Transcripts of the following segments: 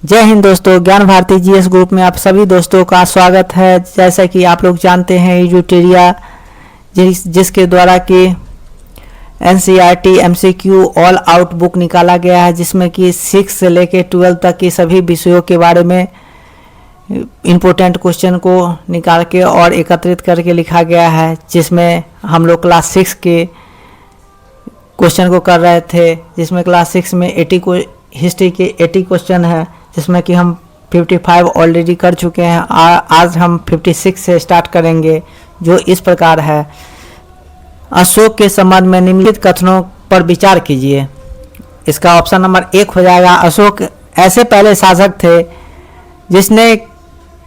जय हिंद दोस्तों, ज्ञान भारती जीएस ग्रुप में आप सभी दोस्तों का स्वागत है। जैसा कि आप लोग जानते हैं, यूटेरिया जिसके द्वारा कि NCERT MCQ all out book निकाला गया है, जिसमें कि 6 से लेकर 12 तक के सभी विषयों के बारे में इम्पोर्टेंट क्वेश्चन को निकाल के और एकत्रित करके लिखा गया है। जिसमें हम लोग क्लास 6 के क्वेश्चन को कर रहे थे, जिसमें क्लास 6 में 80 को हिस्ट्री के 80 क्वेश्चन है, जिसमें कि हम 55 ऑलरेडी कर चुके हैं। आज हम 56 से स्टार्ट करेंगे, जो इस प्रकार है। अशोक के संबंध में निम्नलिखित कथनों पर विचार कीजिए। इसका ऑप्शन नंबर 1 हो जाएगा, अशोक ऐसे पहले शासक थे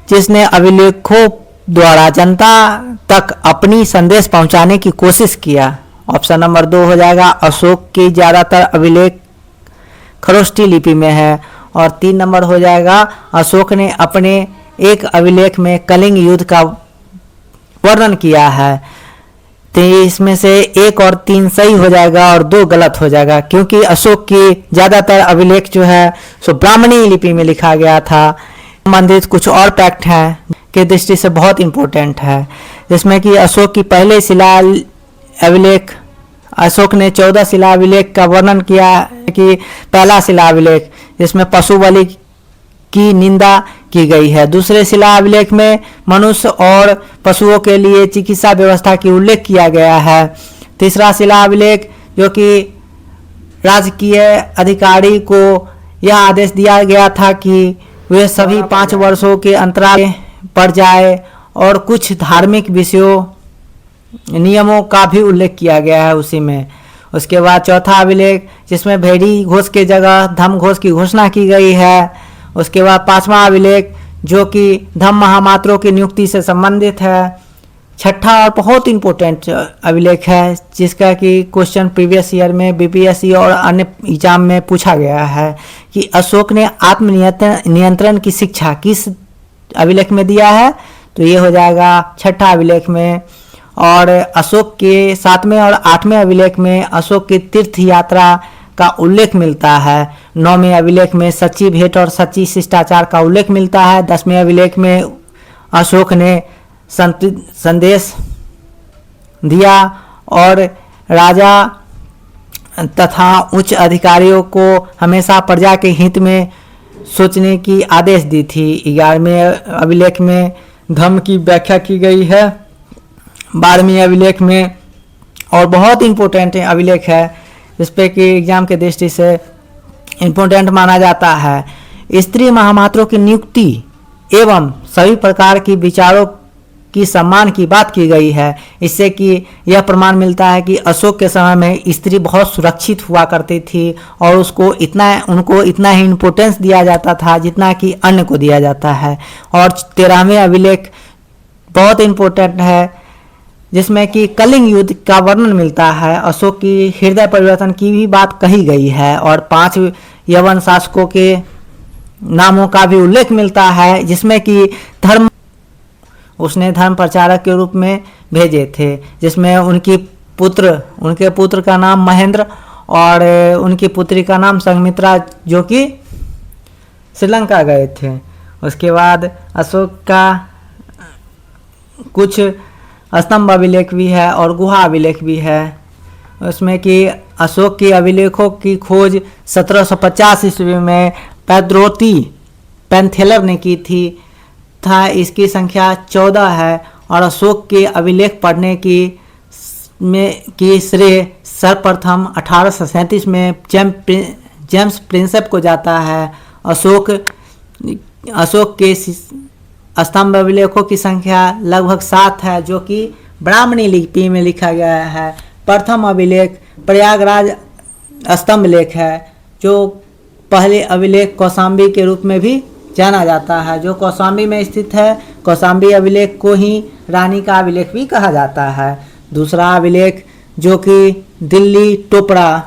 जिसने अभिलेखों द्वारा जनता तक अपनी संदेश पहुंचाने की कोशिश किया। ऑप्शन नंबर 2 हो जाएगा, अशोक की ज़्यादातर अभिलेख खरोष्ठी लिपि में है। और 3 नंबर हो जाएगा, अशोक ने अपने एक अभिलेख में कलिंग युद्ध का वर्णन किया है। तो इसमें से 1 और 3 सही हो जाएगा और 2 गलत हो जाएगा, क्योंकि अशोक की ज़्यादातर अभिलेख जो है सो ब्राह्मणी लिपि में लिखा गया था। संबंधित कुछ और फैक्ट हैं के दृष्टि से बहुत इम्पोर्टेंट है, जिसमें कि अशोक की पहले शिला अभिलेख, अशोक ने 14 शिला अभिलेख का वर्णन किया कि पहला शिला अभिलेख जिसमें पशु बलि की निंदा की गई है। दूसरे शिला अभिलेख में मनुष्य और पशुओं के लिए चिकित्सा व्यवस्था की उल्लेख किया गया है। तीसरा शिला अभिलेख जो कि राजकीय अधिकारी को यह आदेश दिया गया था कि वे सभी 5 वर्षों के अंतराल पर जाए, और कुछ धार्मिक विषयों नियमों का भी उल्लेख किया गया है उसी में। उसके बाद चौथा अभिलेख जिसमें भेड़ी घोष के जगह धम्म घोष की घोषणा की गई है। उसके बाद 5वां अभिलेख जो कि धम्म महामात्रों की नियुक्ति से संबंधित है। छठा और बहुत इम्पोर्टेंट अभिलेख है, जिसका कि क्वेश्चन प्रीवियस ईयर में बीपीएससी और अन्य एग्जाम में पूछा गया है कि अशोक ने आत्मनियंत्रण की शिक्षा किस अभिलेख में दिया है। तो ये हो जाएगा छठा अभिलेख में। और अशोक के 7वें और 8वें अभिलेख में अशोक की तीर्थ यात्रा का उल्लेख मिलता है। 9वें अभिलेख में सच्ची भेंट और सच्ची शिष्टाचार का उल्लेख मिलता है। 10वें अभिलेख में अशोक ने संदेश दिया और राजा तथा उच्च अधिकारियों को हमेशा प्रजा के हित में सोचने की आदेश दी थी। 11वें अभिलेख में धम्म की व्याख्या की गई है। 12वें अभिलेख में और बहुत इम्पोर्टेंट अभिलेख है, जिस पे कि एग्जाम के दृष्टि से इम्पोर्टेंट माना जाता है। स्त्री महामात्रों की नियुक्ति एवं सभी प्रकार की विचारों की सम्मान की बात की गई है। इससे कि यह प्रमाण मिलता है कि अशोक के समय में स्त्री बहुत सुरक्षित हुआ करती थी और उनको इतना ही इम्पोर्टेंस दिया जाता था जितना कि अन्य को दिया जाता है। और 13वें अभिलेख बहुत इम्पोर्टेंट है, जिसमें कि कलिंग युद्ध का वर्णन मिलता है। अशोक की हृदय परिवर्तन की भी बात कही गई है और 5 यवन शासकों के नामों का भी उल्लेख मिलता है, जिसमें कि उसने धर्म प्रचारक के रूप में भेजे थे, जिसमें उनके पुत्र का नाम महेंद्र और उनकी पुत्री का नाम संघमित्रा, जो कि श्रीलंका गए थे। उसके बाद अशोक का कुछ स्तंभ अभिलेख भी है और गुहा अभिलेख भी है। उसमें कि अशोक के अभिलेखों की खोज 1750 ईस्वी में पैद्रोती पेंथेलर ने की थी था। इसकी संख्या 14 है और अशोक के अभिलेख पढ़ने की श्रेय सर्वप्रथम 1837 में जेम्स प्रिंसेप को जाता है। अशोक के स्तंभ अभिलेखों की संख्या लगभग 7 है, जो कि ब्राह्मणी लिपि में लिखा गया है। प्रथम अभिलेख प्रयागराज स्तंभ लेख है, जो पहले अभिलेख कौशाम्बी के रूप में भी जाना जाता है, जो कौशाम्बी में स्थित है। कौशाम्बी अभिलेख को ही रानी का अभिलेख भी कहा जाता है। दूसरा अभिलेख जो कि दिल्ली टोपड़ा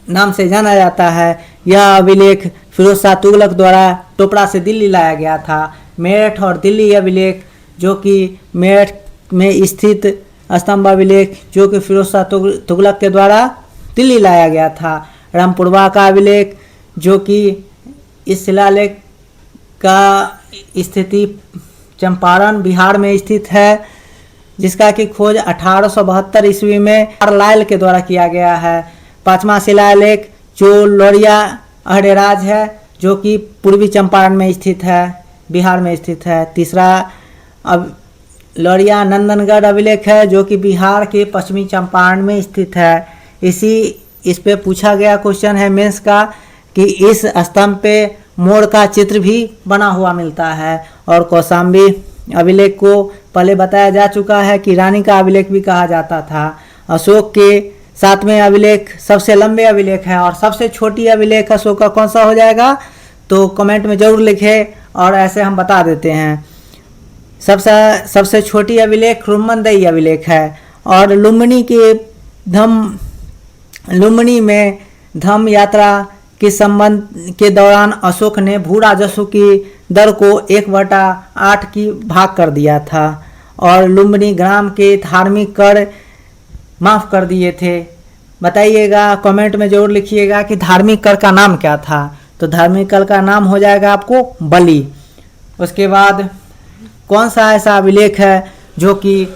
नाम से जाना जाता है, यह अभिलेख फिरोज शाह तुगलक द्वारा टोपड़ा से दिल्ली लाया गया था। मेरठ और दिल्ली अभिलेख जो कि मेरठ में स्थित स्तंभ अभिलेख जो कि फिरोज शाह तुगलक के द्वारा दिल्ली लाया गया था। रामपुरवा का अभिलेख जो कि इस शिलालेख का स्थिति चंपारण बिहार में स्थित है, जिसका कि खोज 1872 ईस्वी में कार्लाइल के द्वारा किया गया है। 5वां शिलालेख जो लोरिया अहडेराज है, जो कि पूर्वी चंपारण में स्थित है, बिहार में स्थित है। 3रा अब लोरिया नंदनगढ़ अभिलेख है, जो कि बिहार के पश्चिमी चंपारण में स्थित है। इस पे पूछा गया क्वेश्चन है मेंस का कि इस स्तंभ पे मोर का चित्र भी बना हुआ मिलता है। और कौशाम्बी अभिलेख को पहले बताया जा चुका है कि रानी का अभिलेख भी कहा जाता था। अशोक के 7वें अभिलेख सबसे लंबे अभिलेख है, और सबसे छोटी अभिलेख अशोक का कौन सा हो जाएगा, तो कमेंट में जरूर लिखें और ऐसे हम बता देते हैं। सबसे छोटी अभिलेख रुम्मनदई अभिलेख है। और लुम्बिनी में धम्म यात्रा के संबंध के दौरान अशोक ने भू राजस्व की दर को 1/8 की भाग कर दिया था, और लुम्बिनी ग्राम के धार्मिक कर माफ कर दिए थे। बताइएगा, कमेंट में जरूर लिखिएगा कि धार्मिक कर का नाम क्या था। तो धार्मिक कर का नाम हो जाएगा आपको बलि। उसके बाद कौन सा ऐसा अभिलेख है जो कि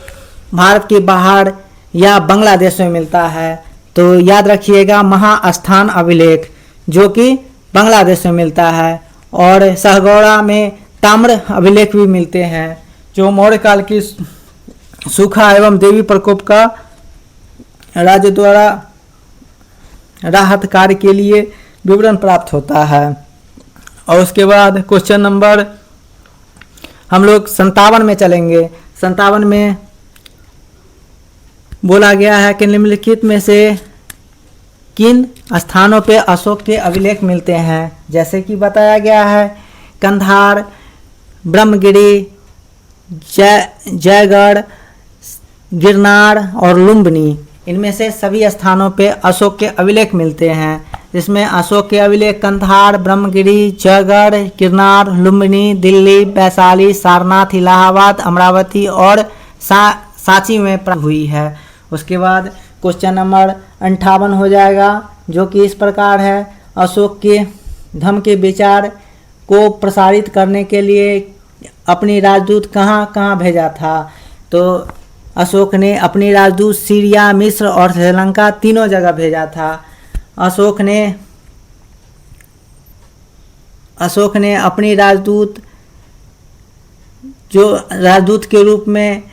भारत के बाहर या बांग्लादेश में मिलता है, तो याद रखिएगा महास्थान अभिलेख, जो कि बांग्लादेश में मिलता है। और सहगौड़ा में ताम्र अभिलेख भी मिलते हैं, जो मौर्य काल की सूखा एवं देवी प्रकोप का राज्य द्वारा राहत कार्य के लिए विवरण प्राप्त होता है। और उसके बाद क्वेश्चन नंबर हम लोग 57 में चलेंगे। 57 में बोला गया है कि निम्नलिखित में से किन स्थानों पे अशोक के अभिलेख मिलते हैं। जैसे कि बताया गया है कंधार, ब्रह्मगिरी, जयगढ़, गिरनार और लुम्बिनी, इनमें से सभी स्थानों पे अशोक के अभिलेख मिलते हैं। जिसमें अशोक के अभिलेख कंधार, ब्रह्मगिरी, जयगढ़, गिरनार, लुम्बिनी, दिल्ली, वैशाली, सारनाथ, इलाहाबाद, अमरावती और सांची में प्राप्त हुई है। उसके बाद क्वेश्चन नंबर 58 हो जाएगा, जो कि इस प्रकार है। अशोक के धम्म के विचार को प्रसारित करने के लिए अपनी राजदूत कहाँ कहाँ भेजा था, तो अशोक ने अपनी राजदूत सीरिया, मिस्र और श्रीलंका तीनों जगह भेजा था। अशोक ने अपनी राजदूत के रूप में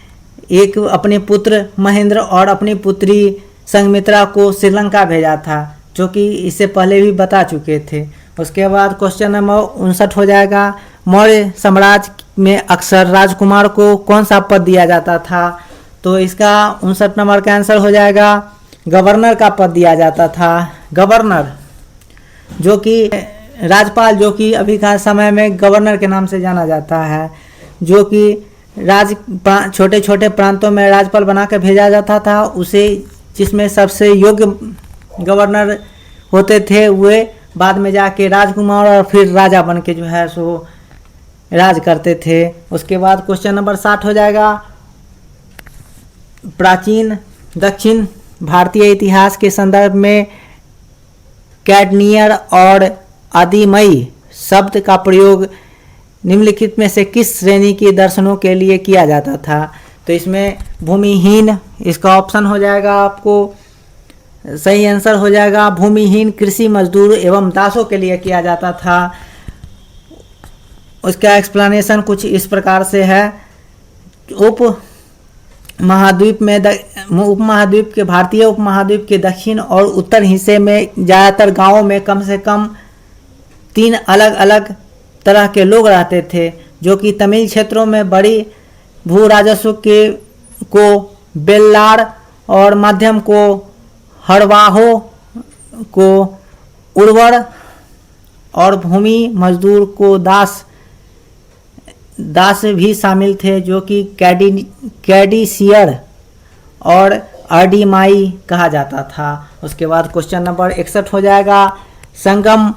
एक अपने पुत्र महेंद्र और अपनी पुत्री संघमित्रा को श्रीलंका भेजा था, जो कि इससे पहले भी बता चुके थे। उसके बाद क्वेश्चन नंबर 59 हो जाएगा। मौर्य साम्राज्य में अक्सर राजकुमार को कौन सा पद दिया जाता था, तो इसका 59 नंबर का आंसर हो जाएगा गवर्नर का पद दिया जाता था। गवर्नर जो कि राज्यपाल, जो कि अभी का समय में गवर्नर के नाम से जाना जाता है, जो कि छोटे छोटे प्रांतों में राज्यपाल बना कर भेजा जाता था उसे, जिसमें सबसे योग्य गवर्नर होते थे वे बाद में जाके राजकुमार और फिर राजा बन के जो है सो राज करते थे। उसके बाद क्वेश्चन नंबर 60 हो जाएगा। प्राचीन दक्षिण भारतीय इतिहास के संदर्भ में कैडनियर और आदिमयी शब्द का प्रयोग निम्नलिखित में से किस श्रेणी के दर्शनों के लिए किया जाता था, तो इसमें भूमिहीन, इसका ऑप्शन हो जाएगा आपको सही आंसर हो जाएगा भूमिहीन कृषि मजदूर एवं दासों के लिए किया जाता था। उसका एक्सप्लेनेशन कुछ इस प्रकार से है। भारतीय उपमहाद्वीप के दक्षिण और उत्तर हिस्से में ज़्यादातर गांवों में कम से कम 3 अलग अलग तरह के लोग रहते थे, जो कि तमिल क्षेत्रों में बड़ी भू राजस्व को बेल्लार और मध्यम को हड़वाहो को उर्वर और भूमि मजदूर को दास भी शामिल थे, जो कि कैडिसियर और अर्डिमाई कहा जाता था। उसके बाद क्वेश्चन नंबर 61 हो जाएगा। संगम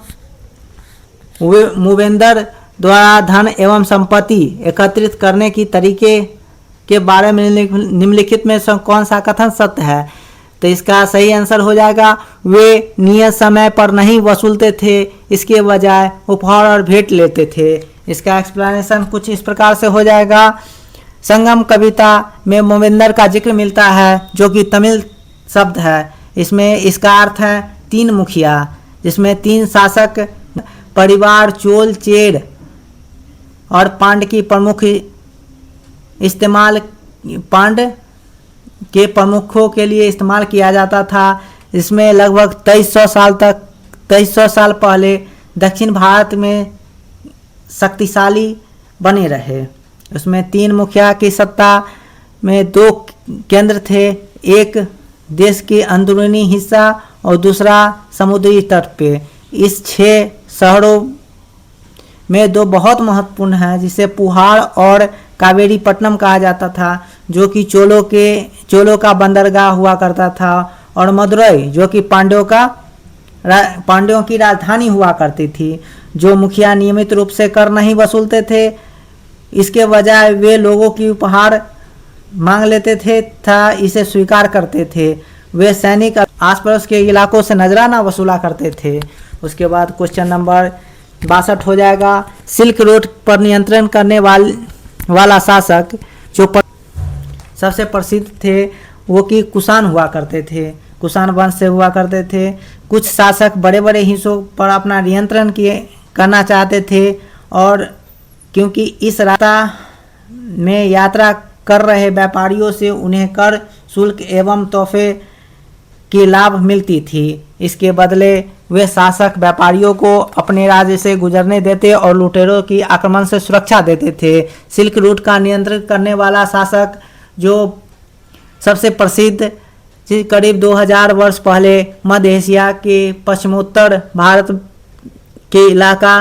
मूवेंदर द्वारा धन एवं संपत्ति एकत्रित करने की तरीके के बारे में निम्नलिखित में कौन सा कथन सत्य है, तो इसका सही आंसर हो जाएगा वे नियत समय पर नहीं वसूलते थे, इसके बजाय उपहार और भेंट लेते थे। इसका एक्सप्लेनेशन कुछ इस प्रकार से हो जाएगा। संगम कविता में मोवेंदर का जिक्र मिलता है जो कि तमिल शब्द है। इसमें इसका अर्थ है 3 मुखिया, जिसमें 3 शासक परिवार चोल चेर और पांड की प्रमुख इस्तेमाल पांड के प्रमुखों के लिए इस्तेमाल किया जाता था। इसमें लगभग 2300 साल पहले दक्षिण भारत में शक्तिशाली बने रहे। उसमें 3 मुखिया की सत्ता में 2 केंद्र थे, एक देश के अंदरूनी हिस्सा और दूसरा समुद्री तट पे। इस 6 शहरों में 2 बहुत महत्वपूर्ण हैं, जिसे पुहाड़ और कावेरीपट्टनम कहा जाता था, जो कि चोलों का बंदरगाह हुआ करता था, और मदुरई जो कि पांड्यों की राजधानी हुआ करती थी। जो मुखिया नियमित रूप से कर नहीं वसूलते थे, इसके बजाय वे लोगों की उपहार मांग लेते थे तथा इसे स्वीकार करते थे। वे सैनिक आस पड़ोस के इलाकों से नजराना वसूला करते थे। उसके बाद क्वेश्चन नंबर 62 हो जाएगा। सिल्क रोड पर नियंत्रण करने वाला शासक जो सबसे प्रसिद्ध थे वो कि कुषाण हुआ करते थे, कुषाण वंश से हुआ करते थे। कुछ शासक बड़े बड़े हिस्सों पर अपना नियंत्रण करना चाहते थे, और क्योंकि इस रास्ता में यात्रा कर रहे व्यापारियों से उन्हें कर, शुल्क एवं तोहफे की लाभ मिलती थी। इसके बदले वे शासक व्यापारियों को अपने राज्य से गुजरने देते और लुटेरों की आक्रमण से सुरक्षा देते थे। सिल्क रूट का नियंत्रण करने वाला शासक जो सबसे प्रसिद्ध करीब 2000 वर्ष पहले मध्य एशिया के पश्चिमोत्तर भारत के इलाका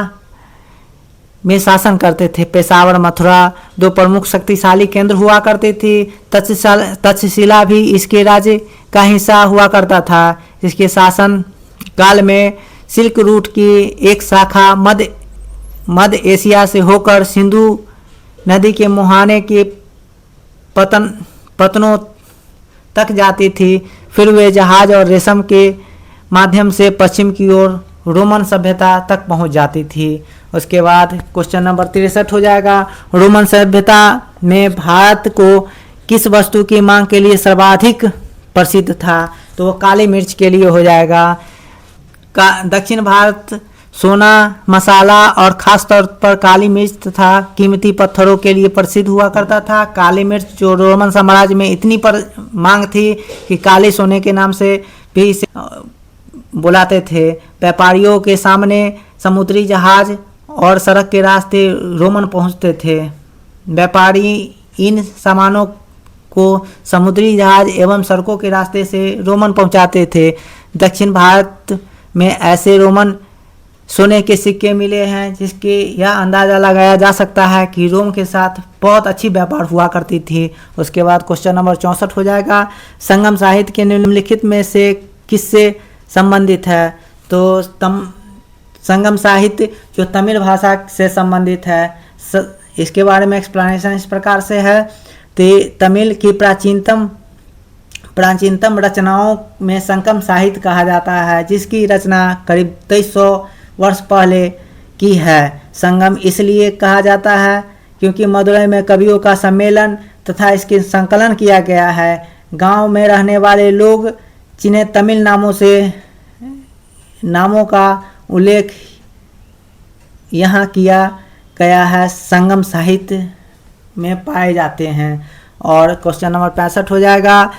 में शासन करते थे। पेशावर, मथुरा 2 प्रमुख शक्तिशाली केंद्र हुआ करते थे। तक्षशिला भी इसके राज्य का हिस्सा हुआ करता था। इसके शासन काल में सिल्क रूट की एक शाखा मध्य एशिया से होकर सिंधु नदी के मुहाने के पतनों तक जाती थी। फिर वे जहाज और रेशम के माध्यम से पश्चिम की ओर रोमन सभ्यता तक पहुंच जाती थी। उसके बाद क्वेश्चन नंबर 63 हो जाएगा। रोमन सभ्यता में भारत को किस वस्तु की मांग के लिए सर्वाधिक प्रसिद्ध था? तो वो काली मिर्च के लिए हो जाएगा। दक्षिण भारत सोना, मसाला और खास तौर पर काली मिर्च तथा कीमती पत्थरों के लिए प्रसिद्ध हुआ करता था। काली मिर्च जो रोमन साम्राज्य में इतनी मांग थी कि काले सोने के नाम से भी इसे बुलाते थे। व्यापारियों के सामने समुद्री जहाज और सड़क के रास्ते रोमन पहुंचते थे। व्यापारी इन सामानों को समुद्री जहाज एवं सड़कों के रास्ते से रोमन पहुंचाते थे। दक्षिण भारत में ऐसे रोमन सोने के सिक्के मिले हैं जिसके यह अंदाज़ा लगाया जा सकता है कि रोम के साथ बहुत अच्छी व्यापार हुआ करती थी। उसके बाद क्वेश्चन नंबर 64 हो जाएगा। संगम साहित्य के निम्नलिखित में से किससे संबंधित है? तो संगम साहित्य जो तमिल भाषा से संबंधित है। इसके बारे में एक्सप्लेनेशन इस प्रकार से है। तमिल की प्राचीनतम रचनाओं में संगम साहित्य कहा जाता है, जिसकी रचना करीब 2300 वर्ष पहले की है। संगम इसलिए कहा जाता है क्योंकि मदुरई में कवियों का सम्मेलन तथा इसके संकलन किया गया है। गांव में रहने वाले लोग जिन्हें तमिल नामों का उल्लेख यहाँ किया गया है, संगम साहित्य में पाए जाते हैं। और क्वेश्चन नंबर 65 हो जाएगा।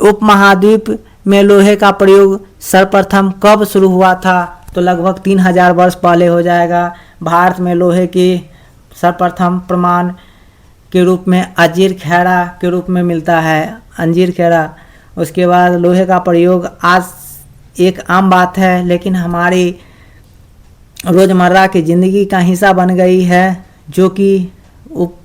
उपमहाद्वीप में लोहे का प्रयोग सर्वप्रथम कब शुरू हुआ था? तो लगभग 3000 वर्ष पहले हो जाएगा। भारत में लोहे की सर्वप्रथम प्रमाण के रूप में अंजीर खेड़ा के रूप में मिलता है, अंजीर खेड़ा। उसके बाद लोहे का प्रयोग आज एक आम बात है, लेकिन हमारी रोज़मर्रा की ज़िंदगी का हिस्सा बन गई है, जो कि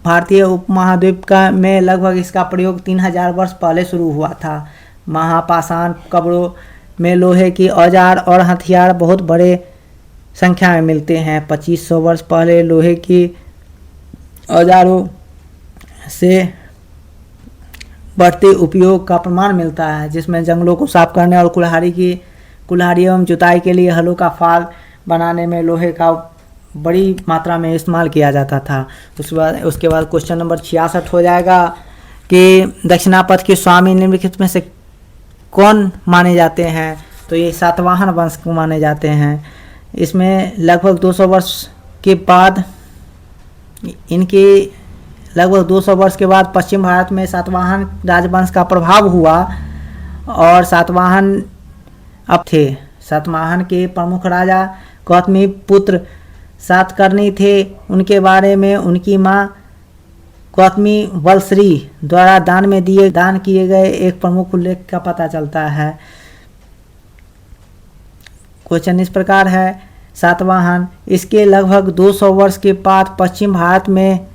भारतीय उपमहाद्वीप का में लगभग इसका प्रयोग 3000 वर्ष पहले शुरू हुआ था। महापाषाण कब्रों में लोहे की औजार और हथियार बहुत बड़े संख्या में मिलते हैं। 2500 वर्ष पहले लोहे की औजारों से बढ़ते उपयोग का प्रमाण मिलता है, जिसमें जंगलों को साफ करने और कुल्हाड़ी एवं जुताई के लिए हलों का फाल बनाने में लोहे का बड़ी मात्रा में इस्तेमाल किया जाता था। उसके बाद क्वेश्चन नंबर 66 हो जाएगा कि दक्षिणापथ के स्वामी निम्नलिखित में से कौन माने जाते हैं? तो ये सातवाहन वंश को माने जाते हैं। इसमें लगभग 200 वर्ष के बाद पश्चिम भारत में सातवाहन राजवंश का प्रभाव हुआ और सातवाहन अब थे। सातवाहन के प्रमुख राजा गौतमी पुत्र सातकर्णी थे। उनके बारे में उनकी माँ गौतमी वलश्री द्वारा दान किए गए एक प्रमुख उल्लेख का पता चलता है। क्वेश्चन इस प्रकार है, सातवाहन इसके लगभग 200 वर्ष के बाद पश्चिम भारत में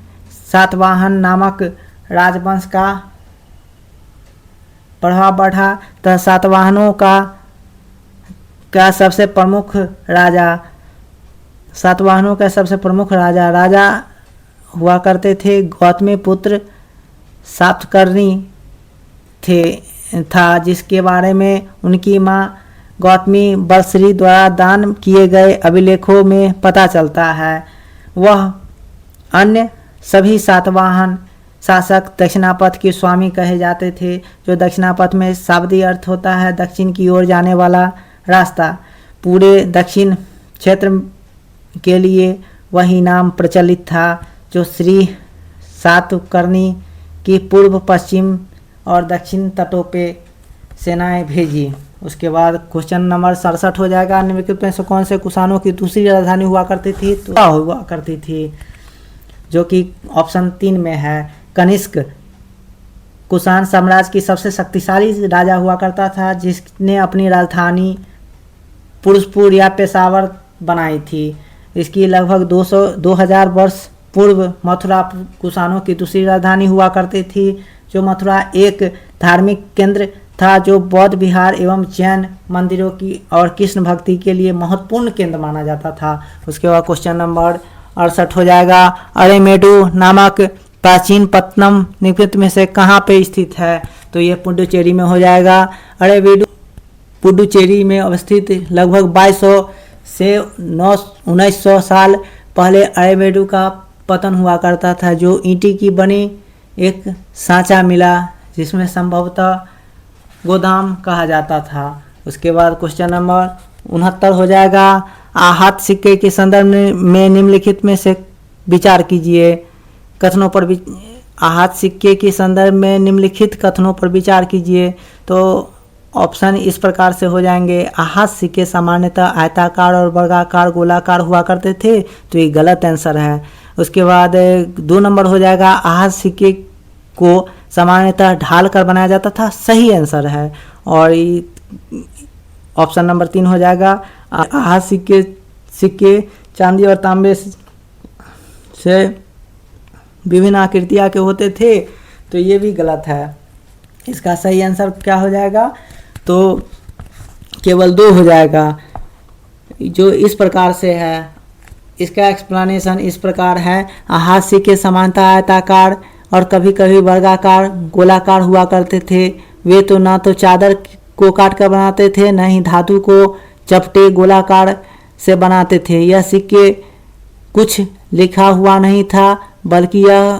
सातवाहन नामक राजवंश का प्रभाव बढ़ा तथा सातवाहनों का सबसे प्रमुख राजा हुआ करते थे गौतमी पुत्र सातकर्णी था, जिसके बारे में उनकी माँ गौतमी वलश्री द्वारा दान किए गए अभिलेखों में पता चलता है। वह अन्य सभी सातवाहन शासक दक्षिणापथ के स्वामी कहे जाते थे, जो दक्षिणापथ में शाब्दिक अर्थ होता है दक्षिण की ओर जाने वाला रास्ता। पूरे दक्षिण क्षेत्र के लिए वही नाम प्रचलित था जो श्री सातकर्णी की पूर्व, पश्चिम और दक्षिण तटों पे सेनाएं भेजी। उसके बाद क्वेश्चन नंबर 67 हो जाएगा, निम्नलिखित में से कौन से कुषाणों की दूसरी राजधानी हुआ करती थी? तो हुआ करती थी, जो कि ऑप्शन 3 में है। कनिष्क कुषाण साम्राज्य की सबसे शक्तिशाली राजा हुआ करता था, जिसने अपनी राजधानी पुरुषपुर या पेशावर बनाई थी। इसकी लगभग 2000 वर्ष पूर्व मथुरा कुषाणों की दूसरी राजधानी हुआ करती थी, जो मथुरा एक धार्मिक केंद्र था जो बौद्ध विहार एवं जैन मंदिरों की और कृष्ण भक्ति के लिए महत्वपूर्ण केंद्र माना जाता था। उसके बाद क्वेश्चन नंबर 68 हो जाएगा, अरेमेडु नामक प्राचीन पत्तनम निम्नलिखित में से कहाँ पे स्थित है? तो ये पुडुचेरी में हो जाएगा। अरेमेडु पुडुचेरी में अवस्थित लगभग 2200 से 1900 साल पहले अरेमेडु का पतन हुआ करता था, जो ईंटी की बनी एक सांचा मिला, जिसमें संभवतः गोदाम कहा जाता था। उसके बाद क्वेश्चन नंबर 69 हो जाएगा, आहत सिक्के के संदर्भ में निम्नलिखित में से विचार कीजिए। आहत सिक्के के संदर्भ में निम्नलिखित कथनों पर विचार कीजिए। तो ऑप्शन इस प्रकार से हो जाएंगे, आहत सिक्के सामान्यतः आयताकार और वर्गाकार गोलाकार हुआ करते थे, तो ये गलत आंसर है। उसके बाद 2 नंबर हो जाएगा, आहत सिक्के को सामान्यतः ढाल कर बनाया जाता था, सही आंसर है। और ऑप्शन नंबर 3 हो जाएगा, आहत सिक्के चांदी और तांबे से विभिन्न आकृतियां के होते थे, तो ये भी गलत है। इसका सही आंसर क्या हो जाएगा? तो केवल 2 हो जाएगा, जो इस प्रकार से है। इसका एक्सप्लेनेशन इस प्रकार है, आहत सिक्के सामान्यतः आयताकार और कभी कभी वर्गाकार गोलाकार हुआ करते थे। वे तो ना तो चादर को काट कर बनाते थे, न ही धातु को चपटे गोलाकार से बनाते थे। यह सिक्के कुछ लिखा हुआ नहीं था, बल्कि यह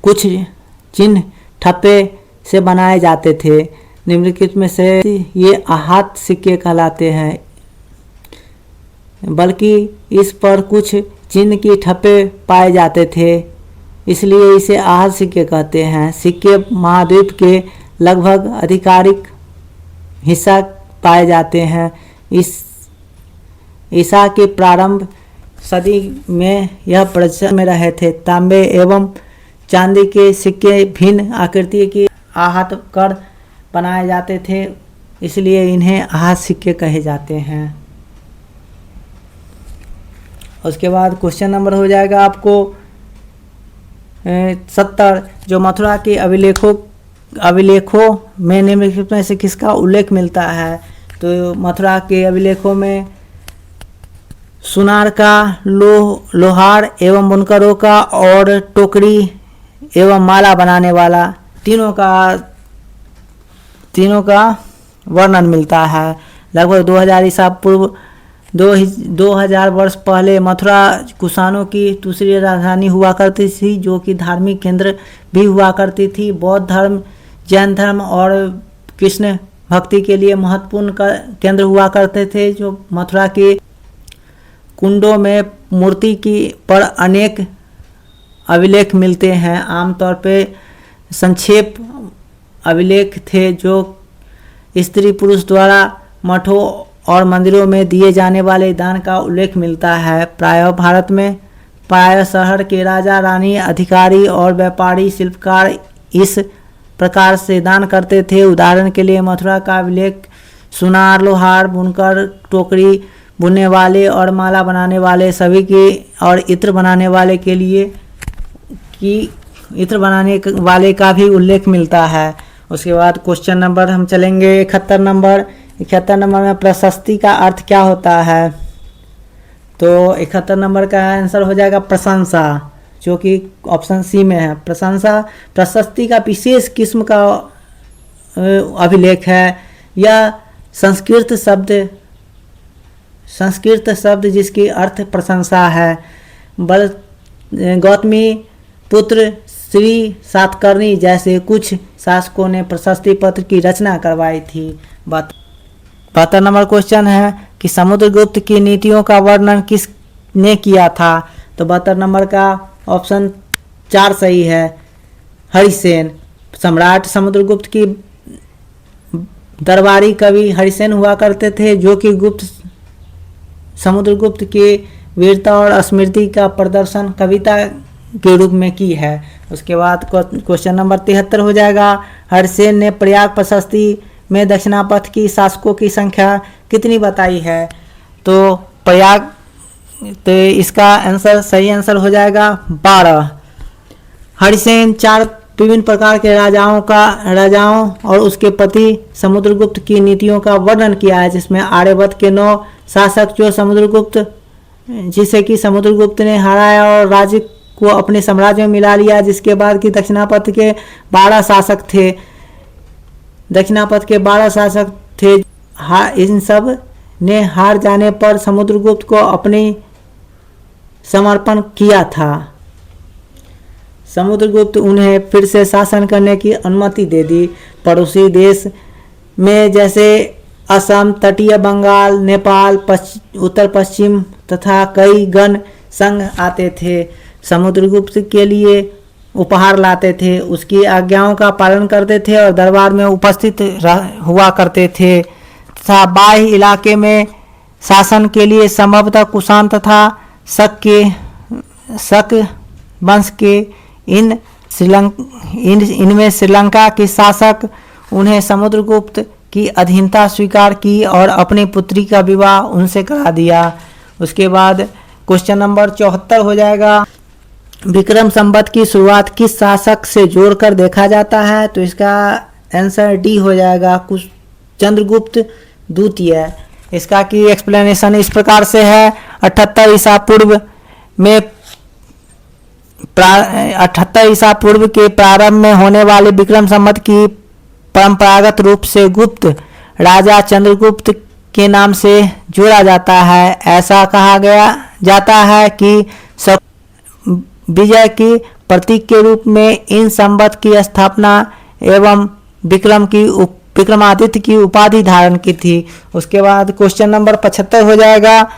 कुछ चिन्ह ठप्पे से बनाए जाते थे। निम्नलिखित में से ये आहत सिक्के कहलाते हैं, बल्कि इस पर कुछ चिन्ह की ठप्पे पाए जाते थे, इसलिए इसे आहत सिक्के कहते हैं। सिक्के महाद्वीप के लगभग आधिकारिक हिस्सा पाए जाते हैं। ईसा के प्रारंभ सदी में यह प्रचलन में रहे थे। तांबे एवं चांदी के सिक्के भिन्न आकृति की आहत कर बनाए जाते थे, इसलिए इन्हें आहत सिक्के कहे जाते हैं। उसके बाद क्वेश्चन नंबर हो जाएगा आपको 70, जो मथुरा के अभिलेखों में निम्नलिखित में से किसका उल्लेख मिलता है? तो मथुरा के अभिलेखों में सुनार का, लोहार एवं बुनकरों का और टोकरी एवं माला बनाने वाला तीनों का वर्णन मिलता है। लगभग 2000 ईसा पूर्व 2000 वर्ष पहले मथुरा कुषाणों की दूसरी राजधानी हुआ करती थी, जो कि धार्मिक केंद्र भी हुआ करती थी। बौद्ध धर्म, जैन धर्म और कृष्ण भक्ति के लिए महत्वपूर्ण केंद्र हुआ करते थे। जो मथुरा के कुंडों में मूर्ति की पर अनेक अभिलेख मिलते हैं। आमतौर पे संक्षेप अभिलेख थे जो स्त्री पुरुष द्वारा मठों और मंदिरों में दिए जाने वाले दान का उल्लेख मिलता है। प्रायः भारत में प्रायः शहर के राजा, रानी, अधिकारी और व्यापारी शिल्पकार इस प्रकार से दान करते थे। उदाहरण के लिए मथुरा का अभिलेख सुनार, लोहार, बुनकर, टोकरी बुनने वाले और माला बनाने वाले सभी के और इत्र बनाने वाले का भी उल्लेख मिलता है। उसके बाद क्वेश्चन नंबर हम चलेंगे 71 नंबर। 71 नंबर में प्रशस्ति का अर्थ क्या होता है? तो 71 नंबर का आंसर हो जाएगा प्रशंसा, जो कि ऑप्शन सी में है। प्रशंसा प्रशस्ति का विशेष किस्म का अभिलेख है। यह संस्कृत शब्द जिसकी अर्थ प्रशंसा है। गौतमी पुत्र श्री सातकर्णी जैसे कुछ शासकों ने प्रशस्ति पत्र की रचना करवाई थी। 72 नंबर क्वेश्चन है कि समुद्रगुप्त की नीतियों का वर्णन किसने किया था? तो 72 नंबर का ऑप्शन 4 सही है, हरिसेन। सम्राट समुद्रगुप्त की दरबारी कवि हरिसेन हुआ करते थे, जो कि समुद्रगुप्त के वीरता और स्मृति का प्रदर्शन कविता के रूप में की है। उसके बाद क्वेश्चन नंबर 73 हो जाएगा। हरिसेन ने प्रयाग प्रशस्ति में दक्षिणापथ की शासकों की संख्या कितनी बताई है? तो इसका आंसर सही आंसर हो जाएगा 12। हरिसेन 4 विभिन्न प्रकार के राजाओं और उसके पति समुद्रगुप्त की नीतियों का वर्णन किया है, जिसमें आर्यभट्ट के 9 शासक जिसे कि समुद्रगुप्त ने हराया और राज्य को अपने साम्राज्य में मिला लिया। जिसके बाद कि दक्षिणापथ के 12 शासक थे। इन सब ने हार जाने पर समुद्रगुप्त को अपने समर्पण किया था। समुद्रगुप्त उन्हें फिर से शासन करने की अनुमति दे दी। पड़ोसी देश में जैसे असम, तटीय बंगाल, नेपाल, उत्तर पश्चिम तथा कई गण संघ आते थे, समुद्रगुप्त के लिए उपहार लाते थे, उसकी आज्ञाओं का पालन करते थे और दरबार में उपस्थित हुआ करते थे तथा बाह्य इलाके में शासन के लिए संभवतः कुषाण तथा शक वंश के इनमें श्रीलंका के शासक उन्हें समुद्रगुप्त की अधीनता स्वीकार की और अपनी पुत्री का विवाह उनसे करा दिया। उसके बाद क्वेश्चन नंबर 74 हो जाएगा। विक्रम संवत की शुरुआत किस शासक से जोड़कर देखा जाता है? तो इसका आंसर डी हो जाएगा, चंद्रगुप्त द्वितीय। इसका की एक्सप्लेनेशन इस प्रकार से है। 78 ईसा पूर्व के प्रारंभ में होने वाले विक्रम संवत की परंपरागत रूप से गुप्त राजा चंद्रगुप्त के नाम से जोड़ा जाता है। ऐसा कहा जाता है कि विजय की प्रतीक के रूप में इन संवत की स्थापना एवं विक्रमादित्य की उपाधि धारण की थी। उसके बाद क्वेश्चन नंबर 75 हो जाएगा।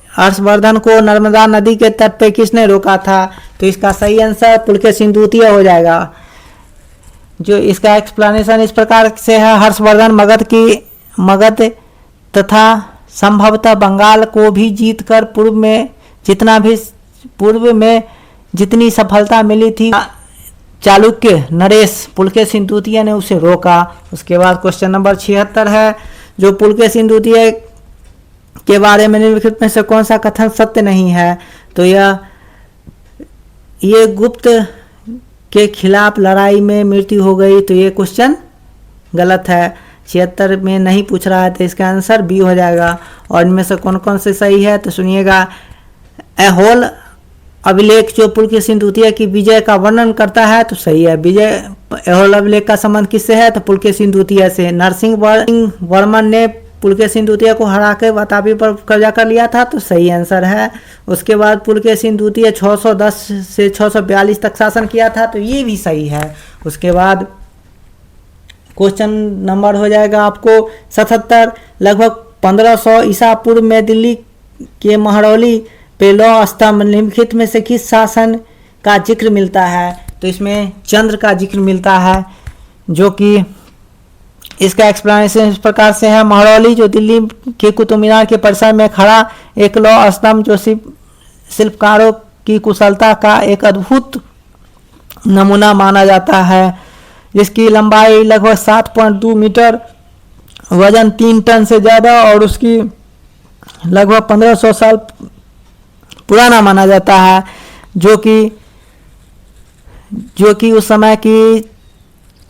हर्षवर्धन को नर्मदा नदी के तट पे किसने रोका था? तो इसका सही आंसर पुलकेशिन द्वितीय हो जाएगा। जो इसका एक्सप्लेनेशन इस प्रकार से है। हर्षवर्धन मगध तथा संभवतः बंगाल को भी जीतकर पूर्व में जितनी सफलता मिली थी, चालुक्य नरेश पुलकेशिन द्वितीय ने उसे रोका। उसके बाद क्वेश्चन नंबर 76 है। जो पुलकेशिन द्वितीय के बारे में निम्नलिखित में से कौन सा कथन सत्य नहीं है? तो ये गुप्त के खिलाफ लड़ाई में मृत्यु हो गई, तो ये क्वेश्चन गलत है। 76 में नहीं पूछ रहा है, तो इसका आंसर बी हो जाएगा। और इनमें से कौन कौन से सही है तो सुनिएगा। अभिलेख जो पुलकेशिन द्वितीय की विजय का वर्णन करता है तो सही है। विजय ऐहोल अभिलेख का संबंध किससे है तो पुलकेशिन द्वितीय से। नरसिंह वर्मन ने पुलकेशिन द्वितीय को हरा के वातापी पर कब्जा कर लिया था तो सही आंसर है। उसके बाद पुलकेशिन द्वितीय 610 से 642 तक शासन किया था तो ये भी सही है। उसके बाद क्वेश्चन नंबर हो जाएगा आपको 77। लगभग 1500 ईसा पूर्व में दिल्ली के महरौली पे लौह स्तंभ निम्नलिखित में से किस शासन का जिक्र मिलता है तो इसमें चंद्र का जिक्र मिलता है, जो कि इसका एक्सप्लेनेशन इस प्रकार से है। महरौली जो दिल्ली के कुतुब मीनार के परिसर में खड़ा एक लौह स्तंभ जो शिल्पकारों की कुशलता का एक अद्भुत नमूना माना जाता है, जिसकी लंबाई लगभग 7.2 मीटर, वजन 3 टन से ज़्यादा और उसकी लगभग 1500 साल पुराना माना जाता है, जो कि उस समय की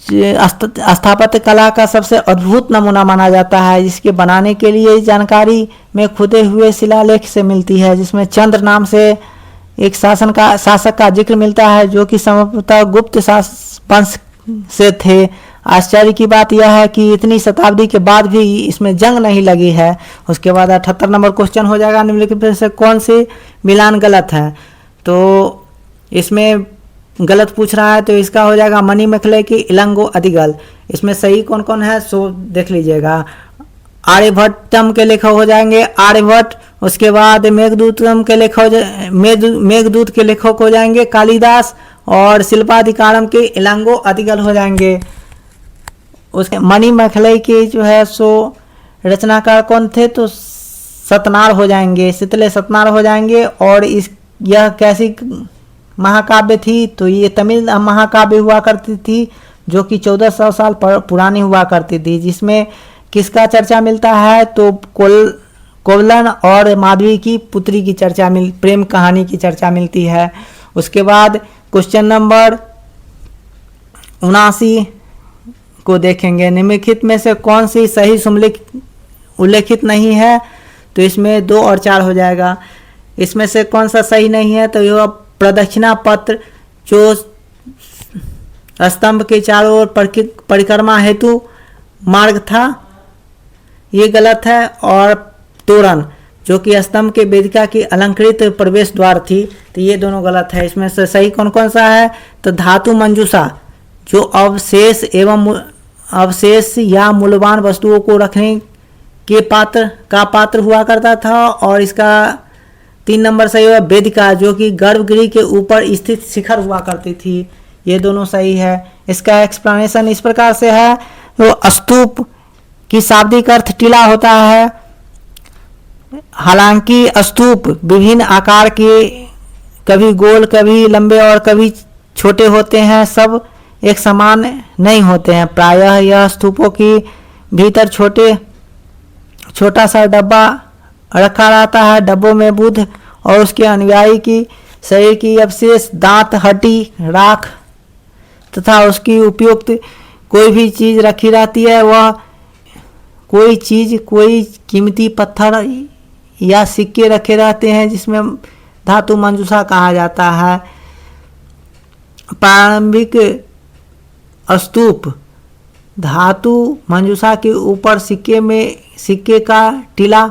स्थापत्य कला का सबसे अद्भुत नमूना माना जाता है, जिसके बनाने के लिए जानकारी में खुदे हुए शिलालेख से मिलती है, जिसमें चंद्र नाम से एक शासक का जिक्र मिलता है, जो कि संभवतः गुप्त वंश से थे। आश्चर्य की बात यह है कि इतनी शताब्दी के बाद भी इसमें जंग नहीं लगी है। उसके बाद 78 नंबर क्वेश्चन हो जाएगा, निम्नलिखित में से कौन सी मिलान गलत है तो इसमें गलत पूछ रहा है तो इसका हो जाएगा मणिमेखले की इलंगो अदिगल। इसमें सही कौन कौन है सो देख लीजिएगा। आर्यभट्टम के लेखक हो जाएंगे आर्यभट्ट। उसके बाद मेघदूतम के लेखक मेघदूत के लेखक हो जाएंगे कालिदास और शिल्पाधिकारम के इलंगो अदिगल हो जाएंगे। उसके मणिमेखले के जो है सो रचनाकार कौन थे तो सतनार हो जाएंगे, शीतले सतनार हो जाएंगे। और यह कैसी महाकाव्य थी तो ये तमिल महाकाव्य हुआ करती थी, जो कि 1400 साल पुरानी हुआ करती थी, जिसमें किसका चर्चा मिलता है तो कोवलन और माधवी की पुत्री की चर्चा प्रेम कहानी की चर्चा मिलती है। उसके बाद क्वेश्चन नंबर 79 को देखेंगे। निम्नलिखित में से कौन सी सही उल्लेखित नहीं है तो इसमें 2 और 4 हो जाएगा। इसमें से कौन सा सही नहीं है तो यह प्रदक्षिणा पत्र जो स्तंभ के चारों ओर परिक्रमा हेतु मार्ग था ये गलत है। और तोरण जो कि स्तंभ के वेदिका की अलंकृत प्रवेश द्वार थी तो ये दोनों गलत है। इसमें से सही कौन कौन सा है तो धातु मंजूषा जो अवशेष या मूल्यवान वस्तुओं को रखने के पात्र हुआ करता था। और इसका 3 नंबर सही है वेदिका जो कि गर्भगृह के ऊपर स्थित शिखर हुआ करती थी, ये दोनों सही है। इसका एक्सप्लेनेशन इस प्रकार से है तो स्तूप की शाब्दिक अर्थ टीला होता है। हालांकि स्तूप विभिन्न आकार के कभी गोल कभी लंबे और कभी छोटे होते हैं, सब एक समान नहीं होते हैं। प्रायः यह स्तूपों की भीतर छोटा सा डब्बा रखा रहता है। डब्बों में बुद्ध और उसके अनुयायी की शरीर की अवशेष, दांत, हड्डी, राख तथा उसकी उपयुक्त कोई भी चीज रखी रहती है। वह कोई कीमती पत्थर या सिक्के रखे रहते हैं, जिसमें धातु मंजूषा कहा जाता है। प्रारंभिक स्तूप धातु मंजूषा के ऊपर सिक्के का टीला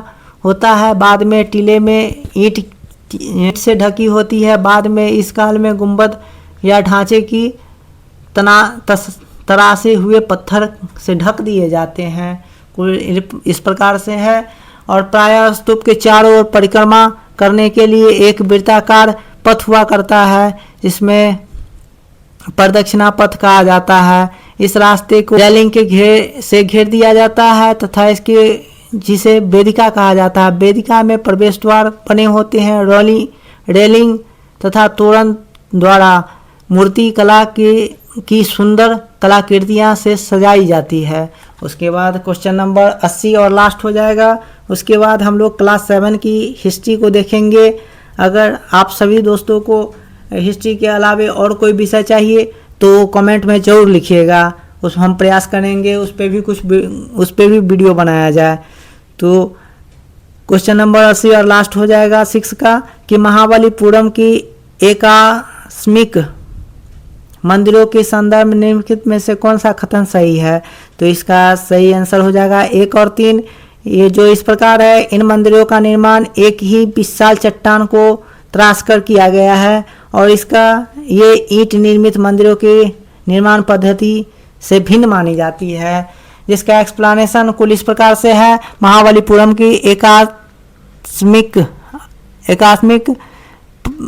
होता है। बाद में टीले में ईंट से ढकी होती है। बाद में इस काल में गुंबद या ढांचे की तरासे हुए पत्थर से ढक दिए जाते हैं। इस प्रकार से है। और प्रायः स्तूप के चारों ओर परिक्रमा करने के लिए एक वृत्ताकार पथ हुआ करता है, जिसमें प्रदक्षिणा पथ कहा जाता है। इस रास्ते को रेलिंग के घेर दिया जाता है तथा जिसे वेदिका कहा जाता है। वेदिका में प्रवेश द्वार बने होते हैं। रेलिंग तथा तोरण द्वारा मूर्ति कला की सुंदर कलाकृतियां से सजाई जाती है। उसके बाद क्वेश्चन नंबर 80 और लास्ट हो जाएगा। उसके बाद हम लोग क्लास 7 की हिस्ट्री को देखेंगे। अगर आप सभी दोस्तों को हिस्ट्री के अलावे और कोई विषय चाहिए तो कमेंट में ज़रूर लिखिएगा, हम प्रयास करेंगे उस पर भी वीडियो बनाया जाए। तो क्वेश्चन नंबर 80 और लास्ट हो जाएगा 6 का कि महाबलीपुरम की एकास्मिक मंदिरों के संदर्भ में निम्नलिखित में से कौन सा कथन सही है? तो इसका सही आंसर हो जाएगा 1 और 3। ये जो इस प्रकार है, इन मंदिरों का निर्माण एक ही विशाल चट्टान को तराश कर किया गया है और इसका ये ईंट निर्मित मंदिरों की निर्माण पद्धति से भिन्न मानी जाती है, जिसका एक्सप्लेनेशन कुल इस प्रकार से है। महाबलीपुरम की एकास्मिक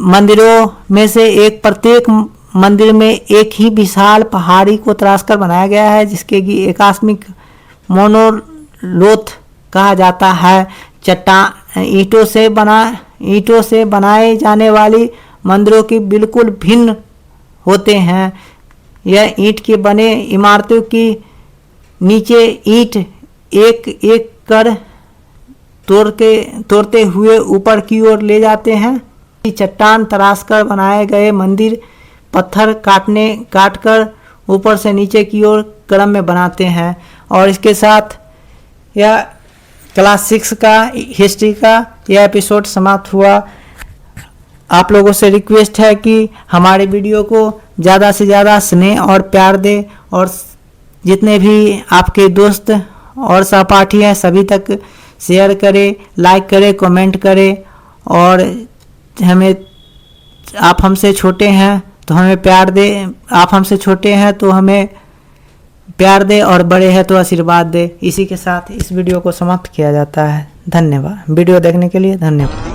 मंदिरों में से एक, प्रत्येक मंदिर में एक ही विशाल पहाड़ी को तराशकर बनाया गया है, जिसके कि एकास्मिक मोनोलोथ कहा जाता है। चट्टान ईंटों से बनाए जाने वाली मंदिरों की बिल्कुल भिन्न होते हैं। यह ईंट के बने इमारतों की नीचे ईंट एक एक कर तोड़ते हुए ऊपर की ओर ले जाते हैं। चट्टान तराशकर बनाए गए मंदिर पत्थर काटकर ऊपर से नीचे की ओर क्रम में बनाते हैं। और इसके साथ यह क्लास 6 का हिस्ट्री का यह एपिसोड समाप्त हुआ। आप लोगों से रिक्वेस्ट है कि हमारे वीडियो को ज़्यादा से ज़्यादा स्नेह और प्यार दें और जितने भी आपके दोस्त और सहपाठी हैं सभी तक शेयर करें, लाइक करें, कमेंट करें। और आप हमसे छोटे हैं तो हमें प्यार दें, आप हमसे छोटे हैं तो हमें प्यार दे और बड़े हैं तो आशीर्वाद दे। इसी के साथ इस वीडियो को समाप्त किया जाता है। धन्यवाद। वीडियो देखने के लिए धन्यवाद।